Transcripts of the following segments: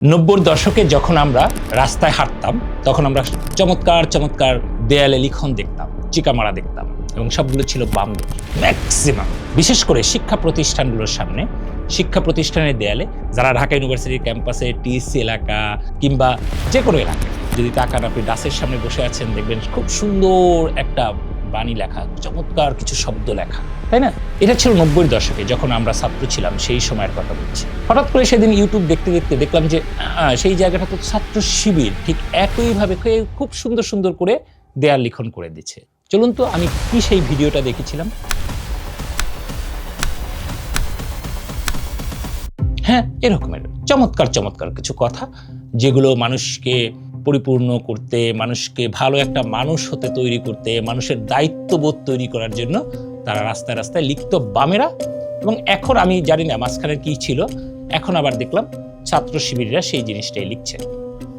90 দশকে যখন আমরা রাস্তায় হাঁটতাম তখন আমরা চমৎকার চমৎকার দেয়ালে লিখন দেখতাম, চিকামারা দেখতাম এবং সবগুলো ছিল বাম ম্যাক্সিমাম। বিশেষ করে শিক্ষা প্রতিষ্ঠানগুলোর সামনে, শিক্ষা প্রতিষ্ঠানের দেয়ালে, যারা ঢাকা ইউনিভার্সিটির ক্যাম্পাসে, টিএসসি এলাকা কিংবা যে কোনো এলাকায় যদি তাকান, আপনি ডাসের সামনে বসে আছেন, দেখবেন খুব সুন্দর একটা বাণী লেখা, চমৎকার কিছু শব্দ লেখা, তাই না? এটা ছিল 90 দশকে যখন আমরা ছাত্র ছিলাম, সেই সময়ের কথা বলছি। হঠাৎ করে সেদিন ইউটিউব দেখতে দেখতে দেখলাম যে সেই জায়গাটা তো ছাত্র শিবির ঠিক একইভাবে খুব সুন্দর সুন্দর করে দেয়াল লিখন করে দিচ্ছে। চলুন তো আমি কি সেই ভিডিওটা দেখেছিলাম। হ্যাঁ, এরকমের চমৎকার চমৎকার কিছু কথা, যেগুলো মানুষকে পরিপূর্ণ করতে, মানুষকে ভালো একটা মানুষ হতে তৈরি করতে, মানুষের দায়িত্ববোধ তৈরি করার জন্য তারা রাস্তায় রাস্তায় লিখত বামেরা। এবং এখন আমি জানি না মাঝখানে কি ছিল, এখন আবার দেখলাম ছাত্র শিবিররা সেই জিনিসটাই লিখছে।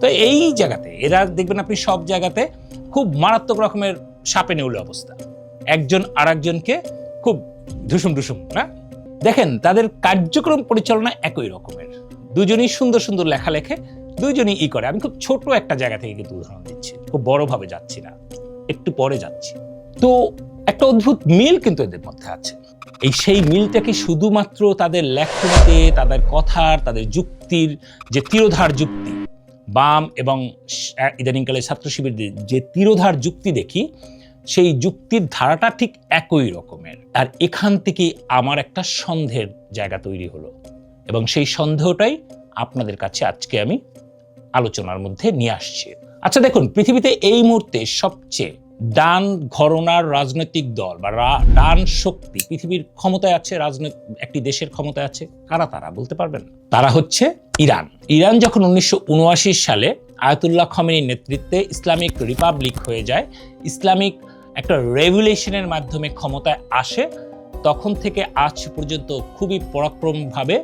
তো এই জায়গাতে এরা দেখবেন আপনি সব জায়গাতে খুব মারাত্মক রকমের সাপে নেউলে অবস্থা, একজন আরেকজনকে খুব ঢুসুম ঢুসুম না। দেখেন তাদের কার্যক্রম পরিচালনা একই রকমের, দুজনই সুন্দর সুন্দর লেখা লেখে, দুইজনই করে। আমি খুব ছোট একটা জায়গা থেকে কিন্তু উদাহরণ দিচ্ছি, খুব বড়ভাবে যাচ্ছি না, একটু পরে যাচ্ছি। তো একটা অদ্ভুত মিল কিন্তু এদের মধ্যে আছে। সেই মিলটা কি শুধুমাত্র তাদের লেখনীতে, তাদের কথার, তাদের যুক্তির যে তিরোধার যুক্তি, বাম এবং ইদানিংকালে ছাত্র শিবিরদের যে তিরোধার যুক্তি দেখি, সেই যুক্তির ধারাটা ঠিক একই রকমের। আর এখান থেকে আমার একটা সন্দেহের জায়গা তৈরি হলো, এবং সেই সন্দেহটাই আপনাদের কাছে আজকে আমি আলোচনার মধ্যে নিয়ে আসছি। আচ্ছা দেখুন, পৃথিবীতে এই মুহূর্তে সবচেয়ে ডান ঘরনার রাজনৈতিক দল বা ডান শক্তি পৃথিবীর ক্ষমতায় আছে, একটি দেশের ক্ষমতায় আছে, কারা তারা বলতে পারবেন? তারা হচ্ছে ইরান। ইরান যখন 1979 সালে আয়াতুল্লাহ খামেনির নেতৃত্বে ইসলামিক রিপাবলিক হয়ে যায়, ইসলামিক একটা রেভলিউশনের মাধ্যমে ক্ষমতায় আসে, তখন থেকে আজ পর্যন্ত খুবই পরাক্রমভাবে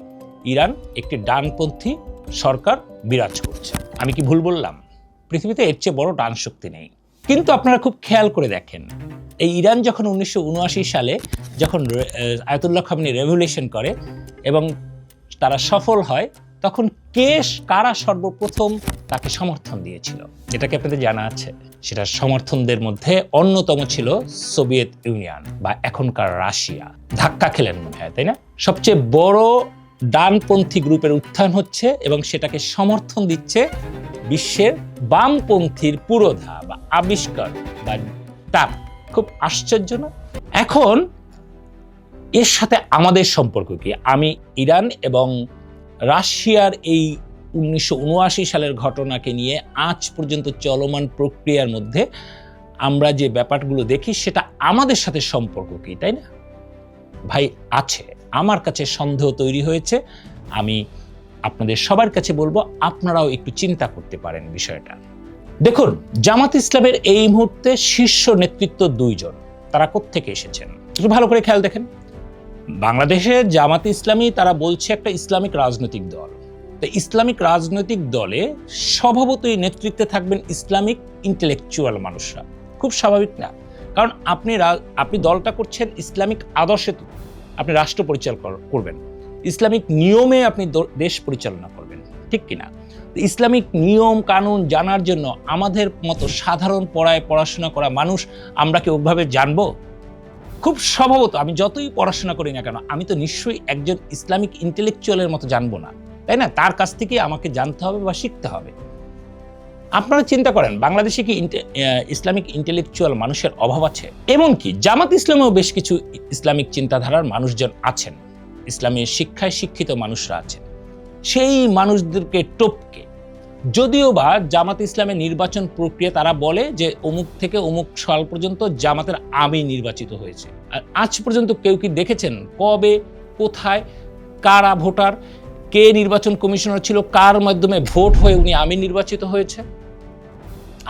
ইরান একটি ডানপন্থী সরকার বিরাজ করছে। আমি কি ভুল বললাম? পৃথিবীতে এর চেয়ে বড় ডান শক্তি নেই। কিন্তু আপনারা খুব খেয়াল করে দেখেন, এই ইরান যখন 1979 সালে যখন আয়াতুল্লাহ খামেনি রেভলিউশন করে এবং তারা সফল হয়, তখন কারা সর্বপ্রথম তাকে সমর্থন দিয়েছিল? এটা কি আপনাদের জানা আছে? সেটা সমর্থনদের মধ্যে অন্যতম ছিল সোভিয়েত ইউনিয়ন বা এখনকার রাশিয়া। ধাক্কা খেলেন মনে হয়, তাই না? সবচেয়ে বড় ডানপন্থী গ্রুপের উত্থান হচ্ছে এবং সেটাকে সমর্থন দিচ্ছে বিশ্বের বামপন্থীর পুরোধা বা আবিষ্কার বা তাপ। খুব আশ্চর্য না? এখন এর সাথে আমাদের সম্পর্ক কি? আমি ইরান এবং রাশিয়ার এই 1979 সালের ঘটনাকে নিয়ে আজ পর্যন্ত চলমান প্রক্রিয়ার মধ্যে আমরা যে ব্যাপারগুলো দেখি, সেটা আমাদের সাথে সম্পর্ক কি, তাই না ভাই? আছে। আমার কাছে সন্দেহ তৈরি হয়েছে। আমি আপনাদের সবার কাছে বলবো, আপনারাও একটু চিন্তা করতে পারেন বিষয়টা। দেখুন, জামাত ইসলামের এই মুহূর্তে শীর্ষ নেতৃত্ব 2 জন। তারা কোত্থেকে এসেছেন একটু ভালো করে খেয়াল দেখেন। বাংলাদেশে জামাত ইসলামী, তারা বলছে একটা ইসলামিক রাজনৈতিক দল। তো ইসলামিক রাজনৈতিক দলে স্বভাবতই নেতৃত্বে থাকবেন ইসলামিক ইন্টেলেকচুয়াল মানুষরা। খুব স্বাভাবিক না? কারণ আপনি দলটা করছেন ইসলামিক আদর্শে, আপনি রাষ্ট্র পরিচালনা করবেন, ইসলামিক নিয়মে আপনি দেশ পরিচালনা করবেন, ঠিক কিনা? ইসলামিক নিয়ম কানুন জানার জন্য আমাদের মতো সাধারণ পড়াশোনা করা মানুষ, আমরা কি ওভাবে জানবো? খুব স্বভাবত আমি যতই পড়াশোনা করি না কেন, আমি তো নিশ্চয়ই একজন ইসলামিক ইন্টেলেকচুয়ালের মতো জানবো না, তাই না? তার কাছ থেকে আমাকে জানতে হবে বা শিখতে হবে। আপনারা চিন্তা করেন, বাংলাদেশে কি ইসলামিক ইন্টেলেকচুয়াল মানুষের অভাব আছে? এমনকি জামাত ইসলামেও বেশ কিছু ইসলামিক চিন্তাধারার মানুষজন আছেন, ইসলামের শিক্ষায় শিক্ষিত মানুষরা আছেন। সেই মানুষদেরকে টপকে, যদিও বা জামাত ইসলামের নির্বাচন প্রক্রিয়া, তারা বলে যে অমুক থেকে অমুক সাল পর্যন্ত জামাতের আমির নির্বাচিত হয়েছে। আর আজ পর্যন্ত কেউ কি দেখেছেন কবে, কোথায়, কারা ভোটার, কে নির্বাচন কমিশনার ছিল, কার মাধ্যমে ভোট হয়ে উনি আমির নির্বাচিত হয়েছে?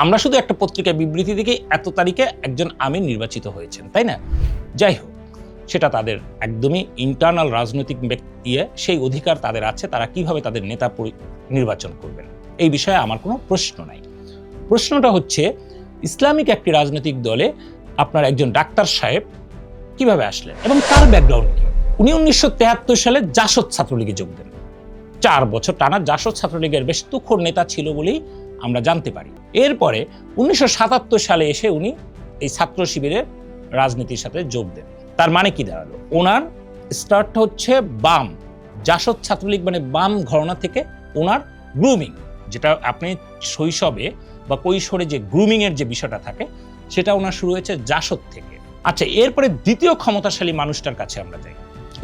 আমরা শুধু একটা পত্রিকায় বিবৃতি থেকে এত তারিখে একজন আমির নির্বাচিত হয়েছেন, তাই না? যাই হোক, সেটা তাদের একদমই ইন্টারনাল রাজনৈতিক ব্যক্তি, সেই অধিকার তাদের আছে, তারা কিভাবে তাদের নেতা নির্বাচন করবেন, এই বিষয়ে আমার কোনো প্রশ্ন নাই। প্রশ্নটা হচ্ছে, ইসলামিক একটি রাজনৈতিক দলে আপনার একজন ডাক্তার সাহেব কিভাবে আসলেন এবং তার ব্যাকগ্রাউন্ড কি? উনি 1973 সালে জাসদ ছাত্রলীগে যোগ দেন। 4 বছর টানা জাসদ ছাত্রলীগের বেশ তুখোড় নেতা ছিল বলেই আমরা জানতে পারি। এরপরে 1977 সালে এসে উনি এই ছাত্র শিবিরের রাজনীতির সাথে যোগ দেন। তার মানে কি দাঁড়ালো? ওনার স্টার্ট হচ্ছে বাম, জাসদ ছাত্রলীগ মানে বাম ঘরানা থেকে ওনার গ্রুমিং, যেটা আপনি শৈশবে বা কৈশোরে যে গ্রুমিং এর যে বিষয়টা থাকে সেটা ওনার শুরু হয়েছে জাসদ থেকে। আচ্ছা, এরপরে দ্বিতীয় ক্ষমতাশালী মানুষটার কাছে আমরা যাই।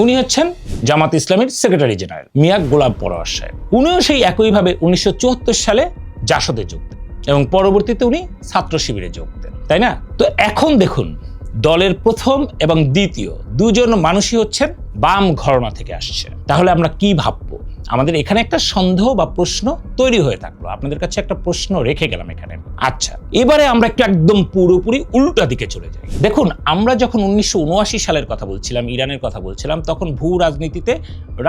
উনি হচ্ছেন জামাত ইসলামীর সেক্রেটারি জেনারেল মিয়া গোলাম পরোয়ার সাহেব। উনিও সেই একইভাবে 1974 সালে জাসদে যোগ দেন এবং পরবর্তীতে উনি ছাত্র শিবিরে যোগ দেন, তাই না? তো এখন দেখুন, দলের প্রথম এবং দ্বিতীয় দুজন মানুষই হচ্ছেন বাম ঘরানা থেকে আসছে। তাহলে আমরা কি ভাববো? আমাদের এখানে একটা সন্দেহ বা প্রশ্ন তৈরি হয়ে থাকলো। আপনাদের কাছে একটা প্রশ্ন রেখে গেলাম এখানে। আচ্ছা, এবারে আমরা একটু একদম পুরোপুরি উল্টা দিকে চলে যাই। দেখুন, আমরা যখন 1979 সালের কথা বলছিলাম, ইরানের কথা বলছিলাম, তখন ভূ রাজনীতিতে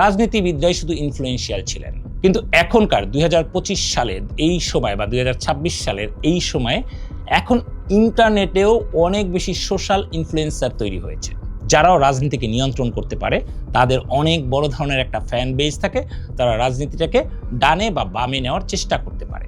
রাজনীতিবিদরাই শুধু ইনফ্লুয়েন্সিয়াল ছিলেন। কিন্তু এখনকার 2025 সালের এই সময় বা 2026 সালের এই সময়ে এখন ইন্টারনেটেও অনেক বেশি সোশ্যাল ইনফ্লুয়েন্সার তৈরি হয়েছে, যারাও রাজনীতিকে নিয়ন্ত্রণ করতে পারে। তাদের অনেক বড় ধরনের একটা ফ্যান বেজ থাকে, তারা রাজনীতিটাকে ডানে বা বামে নেওয়ার চেষ্টা করতে পারে।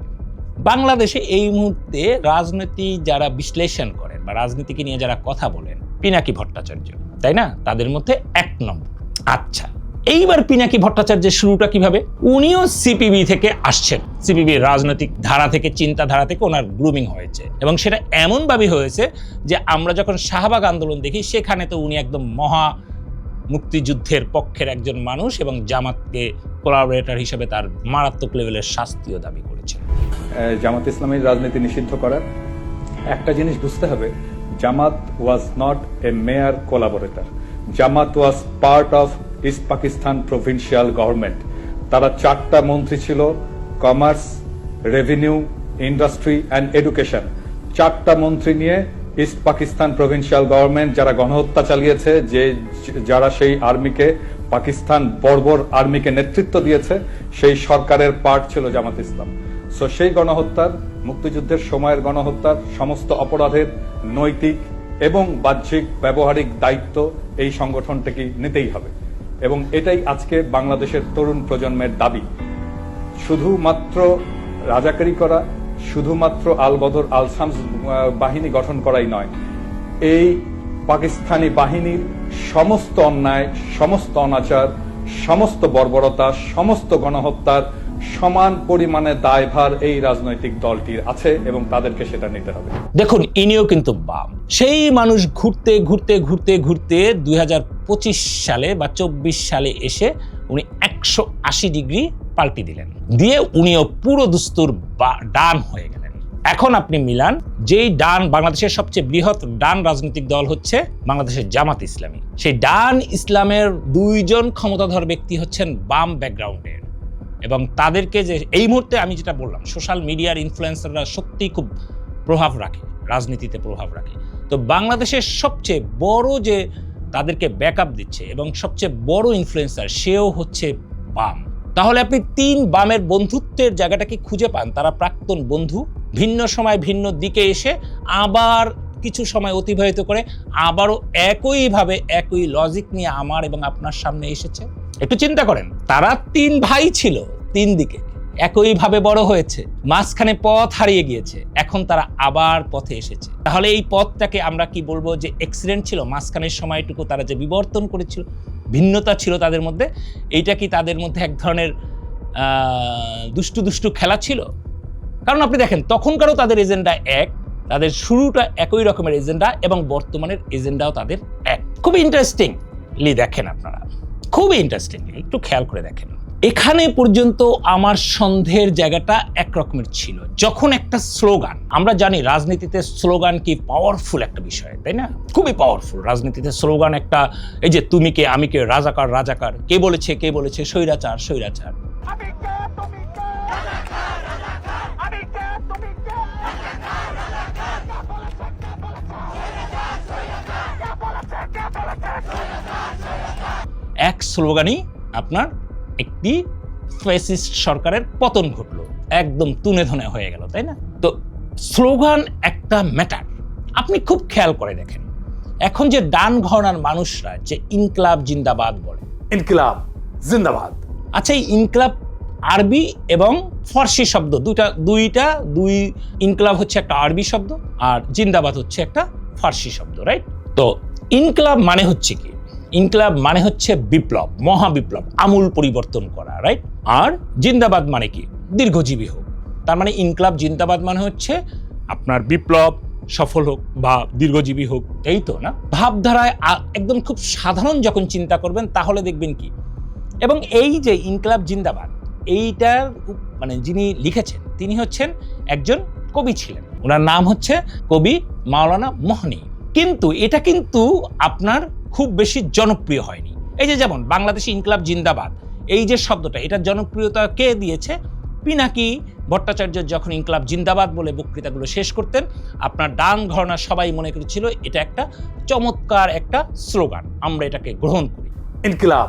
বাংলাদেশে এই মুহূর্তে রাজনীতি যারা বিশ্লেষণ করেন বা রাজনীতিকে নিয়ে যারা কথা বলেন, পিনাকি ভট্টাচার্য, তাই না? তাদের মধ্যে 1 নম্বর। আচ্ছা, এইবার পিনাকি ভট্টাচার্যের শুরুটা কিভাবে? উনিও সিপিবি থেকে আসছেন, সিপিবির রাজনৈতিক ধারা থেকে, চিন্তাধারা থেকে ওনার গ্রুমিং হয়েছে এবং সেটা এমনভাবে হয়েছে যে আমরা যখন শাহবাগ আন্দোলন দেখি সেখানে তো উনি একদম মহা মুক্তিযুদ্ধের পক্ষের একজন মানুষ এবং জামাতকে কোলাবরেটর হিসেবে তার মারাত্মক লেভেলের শাস্তিও দাবি করেছেন। জামাত ইসলামের রাজনীতি নিষিদ্ধ করার একটা জিনিস বুঝতে হবে, Jamaat was not a major collaborator, Jamaat was part of East Pakistan provincial government. তারা 4টা মন্ত্রী ছিল, commerce, revenue, industry and education. 4টা মন্ত্রী নিয়ে ইস্ট পাকিস্তান প্রভিন্সিয়াল গভর্নমেন্ট যারা গণহত্যা চালিয়েছে, যারা সেই আর্মিকে, পাকিস্তান বর্বর আর্মিকে নেতৃত্ব দিয়েছে, সেই সরকারের পার্ট ছিল জামাত ইসলাম। সো সেই গণহত্যার, মুক্তিযুদ্ধের সময়ের গণহত্যার সমস্ত অপরাধের নৈতিক এবং বাহ্যিক ব্যবহারিক দায়িত্ব এই সংগঠনটাকে নিতেই হবে এবং এটাই আজকে বাংলাদেশের তরুণ প্রজন্মের দাবি। শুধুমাত্র রাজাকারি করা, শুধুমাত্র আল বদর আল শামস বাহিনী গঠন করাই নয়, এই পাকিস্তানি বাহিনীর সমস্ত অন্যায়, সমস্ত অনাচার, সমস্ত বর্বরতা, সমস্ত গণহত্যার সমান পরিমাণে দায়ভার এই রাজনৈতিক দলটির আছে এবং তাদেরকে সেটা নিতে হবে। দেখুন, ইনিও কিন্তু বাম। সেই মানুষ ঘুরতে ঘুরতে ঘুরতে ঘুরতে 2025 সালে বা 24 সালে এসে উনি 180 ডিগ্রি পাল্টি দিলেন, দিয়ে উনিও পুরো দুস্তুর ডান হয়ে গেলেন। এখন আপনি মিলান, যেই ডান, বাংলাদেশের সবচেয়ে বৃহৎ ডান রাজনৈতিক দল হচ্ছে বাংলাদেশের জামাত ইসলামী। সেই ডান ইসলামের 2 জন ক্ষমতাধর ব্যক্তি হচ্ছেন বাম ব্যাকগ্রাউন্ডের এবং তাদেরকে যে এই মুহূর্তে আমি যেটা বললাম, সোশ্যাল মিডিয়ার ইনফ্লুয়েন্সাররা সত্যিই খুব প্রভাব রাখে, রাজনীতিতে প্রভাব রাখে। তো বাংলাদেশের সবচেয়ে বড় যে তাদেরকে ব্যাকআপ দিচ্ছে এবং সবচেয়ে বড় ইনফ্লুয়েন্সার, সেও হচ্ছে বাম। তাহলে আপনি 3 বামের বন্ধুত্বের জায়গাটাকে খুঁজে পান। তারা প্রাক্তন বন্ধু, ভিন্ন সময় ভিন্ন দিকে এসে আবার কিছু সময় অতিবাহিত করে আবারও একইভাবে একই লজিক নিয়ে আমার এবং আপনার সামনে এসেছে। একটু চিন্তা করেন, তারা 3 ভাই ছিল, 3 দিকে একইভাবে বড় হয়েছে, মাঝখানে পথ হারিয়ে গিয়েছে, এখন তারা আবার পথে এসেছে। তাহলে এই পথটাকে আমরা কি বলবো যে অ্যাক্সিডেন্ট ছিল? মাঝখানের সময়টুকু তারা যে বিবর্তন করেছিল, ভিন্নতা ছিল তাদের মধ্যে, এইটা কি তাদের মধ্যে এক ধরনের দুষ্টু দুষ্টু খেলা ছিল? কারণ আপনি দেখেন, তখনকারও তাদের এজেন্ডা এক, তাদের শুরুটা একই রকমের এজেন্ডা এবং বর্তমানের এজেন্ডাও তাদের এক। খুব ইন্টারেস্টিংলি দেখেন আপনারা, খুবই ইন্টারেস্টিংলি একটু খেয়াল করে দেখেন। এখানে পর্যন্ত আমার সন্দেহের জায়গাটা একরকমের ছিল। যখন একটা স্লোগান, আমরা জানি রাজনীতিতে স্লোগান কি পাওয়ারফুল একটা বিষয়, তাই না? খুবই পাওয়ারফুল রাজনীতিতে স্লোগান একটা। এই যে তুমি কে, আমি কে, রাজাকার রাজাকার, কে বলেছে স্বৈরাচার স্বৈরাচার। এক স্লোগানই আপনার একটি ফ্যাসিস্ট সরকারের পতন ঘটলো, একদম তুনে ধনে হয়ে গেল, তাই না? তো স্লোগান একটা ম্যাটার। আপনি খুব খেয়াল করে দেখেন, এখন যে ডান ঘরানার মানুষরা যে ইনকলাব জিন্দাবাদ বলে, ইনকিলাব জিন্দাবাদ, আচ্ছা এই ইনকলাব আরবি এবং ফার্সি শব্দ, দুই ইনকলাব হচ্ছে একটা আরবি শব্দ আর জিন্দাবাদ হচ্ছে একটা ফার্সি শব্দ, রাইট? তো ইনকলাব মানে হচ্ছে কি? ইনকলাব মানে হচ্ছে বিপ্লব, মহাবিপ্লব, আমূল পরিবর্তন করা, রাইট? আর জিন্দাবাদ মানে কি? দীর্ঘজীবী হোক। তার মানে ইনকলাব জিন্দাবাদ মানে হচ্ছে আপনার বিপ্লব সফল হোক বা দীর্ঘজীবী হোক, এই তো না? ভাবধারায় একদম খুব সাধারণ যখন চিন্তা করবেন তাহলে দেখবেন কি, এবং এই যে ইনকলাব জিন্দাবাদ এইটার মানে যিনি লিখেছেন তিনি হচ্ছেন একজন কবি ছিলেন, ওনার নাম হচ্ছে কবি মাওলানা মোহনী। কিন্তু এটা কিন্তু আপনার খুব বেশি জনপ্রিয় হয়নি। এই যে যেমন বাংলাদেশি ইনকলাব জিন্দাবাদ এই যে শব্দটা, এটার জনপ্রিয়তা কে দিয়েছে? পিনাকি ভট্টাচার্য যখন ইনকলাব জিন্দাবাদ বলে বক্তৃতাগুলো শেষ করতেন, আপনার ডান ঘরানা সবাই মনে করেছিল এটা একটা চমৎকার একটা স্লোগান, আমরা এটাকে গ্রহণ করি, ইনকিলাব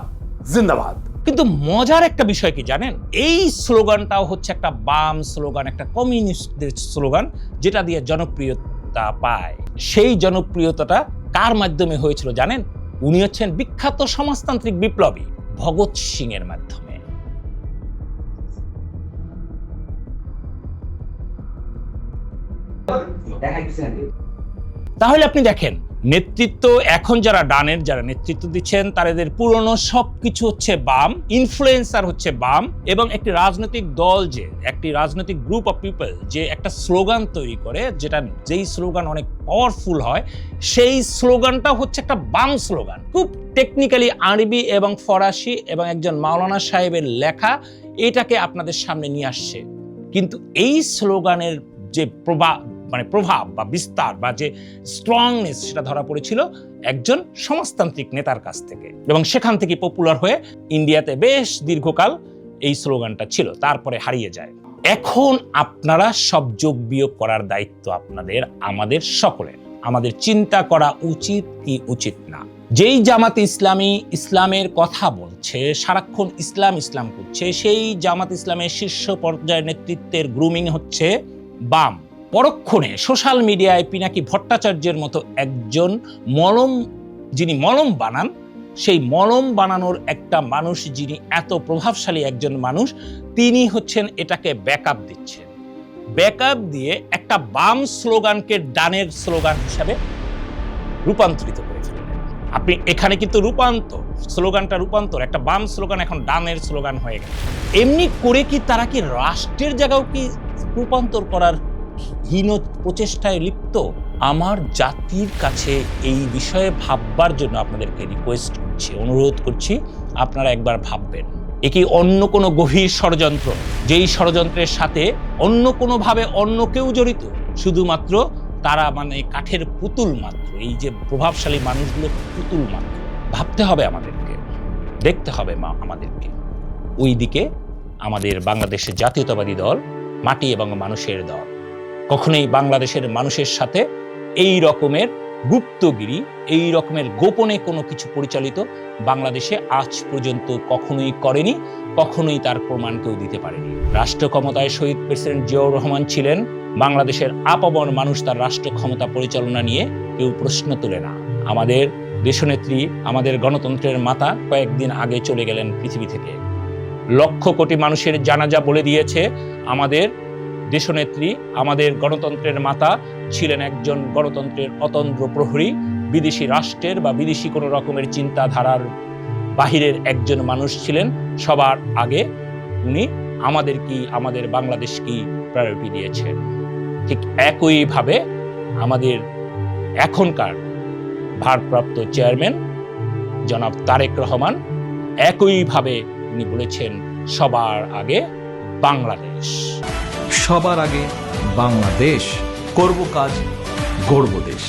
জিন্দাবাদ। কিন্তু মজার একটা বিষয় কি জানেন? এই স্লোগানটাও হচ্ছে একটা বাম স্লোগান, একটা কমিউনিস্টদের স্লোগান, যেটা দিয়ে জনপ্রিয়তা পায়। সেই জনপ্রিয়তাটা কার মাধ্যমে হয়েছিল জানেন? উনি হচ্ছেন বিখ্যাত সমাজতান্ত্রিক বিপ্লবী ভগৎ সিং এর মাধ্যমে। তাহলে আপনি দেখেন, নেতৃত্ব এখন যারা ডানের যারা নেতৃত্ব দিচ্ছেন তাদের পুরনো সবকিছু হচ্ছে বাম, ইনফ্লুয়েন্সার হচ্ছে বাম, এবং একটি রাজনৈতিক দল যে একটি রাজনৈতিক গ্রুপ অফ পিপল যে একটা স্লোগান তৈরি করে, যেই স্লোগান অনেক পাওয়ারফুল হয়, সেই স্লোগানটা হচ্ছে একটা বাম স্লোগান। খুব টেকনিক্যালি আরবি এবং ফরাসি এবং একজন মাওলানা সাহেবের লেখা এটাকে আপনাদের সামনে নিয়ে আসছে। কিন্তু এই স্লোগানের যে প্রভাব বা বিস্তার বা যে স্ট্রংনেস সেটা ধরা পড়েছিল একজন সমাজতান্ত্রিক নেতার কাছ থেকে, এবং সেখান থেকে পপুলার হয়ে ইন্ডিয়াতে বেশ দীর্ঘকাল এই স্লোগানটা ছিল, তারপরে হারিয়ে যায়। এখন আপনারা সব যোগ বিয়োগ করার দায়িত্ব আপনাদের, আমাদের সকলের। আমাদের চিন্তা করা উচিত কি উচিত না। যেই জামাত ইসলামী ইসলামের কথা বলছে, সারাক্ষণ ইসলাম ইসলাম করছে, সেই জামাত ইসলামের শীর্ষ পর্যায়ের নেতৃত্বের গ্রুমিং হচ্ছে বাম। পরক্ষণে সোশ্যাল মিডিয়ায় পিনাকি ভট্টাচার্যের মতো একজন যিনি মলম বানান, সেই মলম বানানোর একটা মানুষ, যিনি এত প্রভাবশালী একজন মানুষ, তিনি হচ্ছেন এটাকে ব্যাকআপ দিচ্ছেন। ব্যাকআপ দিয়ে একটা বাম স্লোগানকে ডানের স্লোগান হিসাবে রূপান্তরিত করে ফেললেন। আপনি এখানে কিন্তু স্লোগানটা রূপান্তর, একটা বাম স্লোগান এখন ডানের স্লোগান হয়ে গেল। এমনি করে কি তারা কি রাষ্ট্রের জায়গাও কি রূপান্তর করার হীন প্রচেষ্টায় লিপ্ত? আমার জাতির কাছে এই বিষয়ে ভাববার জন্য আপনাদেরকে রিকোয়েস্ট করছি, অনুরোধ করছি, আপনারা একবার ভাববেন। এ কি অন্য কোনো গভীর ষড়যন্ত্র, যেই ষড়যন্ত্রের সাথে অন্য কোনোভাবে অন্য কেউ জড়িত? শুধুমাত্র তারা মানে কাঠের পুতুল মাত্র, এই যে প্রভাবশালী মানুষগুলো পুতুল মাত্র। ভাবতে হবে আমাদেরকে, দেখতে হবে আমাদেরকে। ওই দিকে আমাদের বাংলাদেশের জাতীয়তাবাদী দল, মাটি এবং মানুষের দল, কখনোই বাংলাদেশের মানুষের সাথে এই রকমের গুপ্তগিরি, এই রকমের গোপনে কোনো কিছু পরিচালিত বাংলাদেশে আজ পর্যন্ত কখনোই করেনি, কখনোই তার প্রমাণ কেউ দিতে পারেনি। রাষ্ট্র ক্ষমতায় শহীদ প্রেসিডেন্ট জিয়াউর রহমান ছিলেন, বাংলাদেশের আপামর মানুষ তার রাষ্ট্র ক্ষমতা পরিচালনা নিয়ে কেউ প্রশ্ন তোলে না। আমাদের দেশনেত্রী, আমাদের গণতন্ত্রের মাতা কয়েকদিন আগে চলে গেলেন পৃথিবী থেকে। লক্ষ কোটি মানুষের জানাজা বলে দিয়েছে আমাদের দেশনেত্রী, আমাদের গণতন্ত্রের মাতা ছিলেন একজন গণতন্ত্রের অতন্দ্র প্রহরী, বিদেশি রাষ্ট্রের বা বিদেশি কোনো রকমের চিন্তাধারার বাহিরের একজন মানুষ ছিলেন। সবার আগে উনি আমাদের বাংলাদেশকে প্রায়োরিটি দিয়েছেন। ঠিক একইভাবে আমাদের এখনকার ভারপ্রাপ্ত চেয়ারম্যান জনাব তারেক রহমান একইভাবে উনি বলেছেন সবার আগে বাংলাদেশ। সবার আগে বাংলাদেশ, করব কাজ গড়ব দেশ।